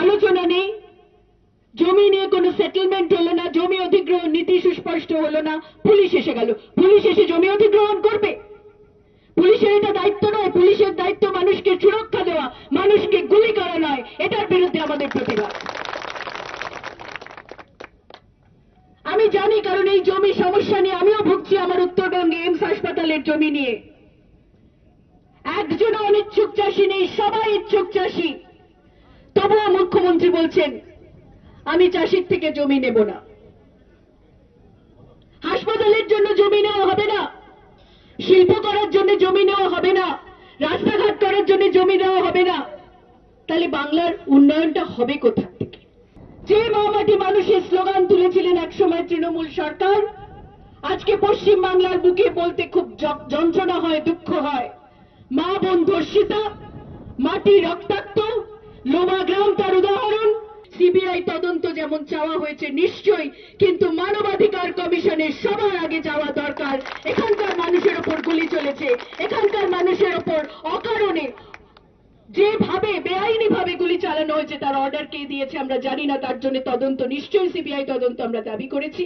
আলোচনা নেই, জমি নিয়ে কোনো সেটেলমেন্ট হলো না, জমি অধিগ্রহণ নীতি সুস্পষ্ট হলো না, পুলিশ এসে গেল। পুলিশ এসে জমি অধিগ্রহণ করবে? পুলিশের এটা দায়িত্ব নয়। পুলিশের দায়িত্ব মানুষকে সুরক্ষা দেওয়া, মানুষকে গুলি করা নয়। এটার বিরুদ্ধে আমাদের প্রতিবাদ। আমি জানি, কারণ এই জমি সমস্যা নিয়ে আমিও ভুগছি আমার উত্তরবঙ্গে এইমস হাসপাতালের জমি নিয়ে। একজনও অনিচ্ছুক চাষি নেই, সবাই ইচ্ছুক চাষি। তবুও মুখ্যমন্ত্রী বলছেন আমি চাষির থেকে জমি নেব না। হাসপাতালের জন্য জমি নেওয়া হবে না, শিল্প করার জন্য জমি নেওয়া হবে না, রাস্তাঘাট করার জন্য জমি নেওয়া হবে না। তাহলে বাংলার উন্নয়নটা হবে কোথা থেকে? যে মামাটি মানুষের স্লোগান তুলেছিলেন একসময় তৃণমূল সরকার, আজকে পশ্চিম বাংলার বুকে বলতে খুব যন্ত্রণা হয়, দুঃখ হয়। মা বোন ধর্ষিতা, মাটি রক্তাক্ত, লোমা গ্রাম তার উদাহরণ। সিবিআই তদন্ত যেমন চাওয়া হয়েছে নিশ্চয়ই, কিন্তু মানবাধিকার কমিশনের সবার আগে যাওয়া দরকার। এখানকার মানুষের ওপর গুলি চলেছে, এখানকার মানুষের ওপর অকারণে যেভাবে বেআইনি ভাবে গুলি চালানো হয়েছে তার অর্ডার কে দিয়েছে আমরা জানি না, তার জন্য তদন্ত নিশ্চয়ই সিবিআই তদন্ত আমরা দাবি করেছি।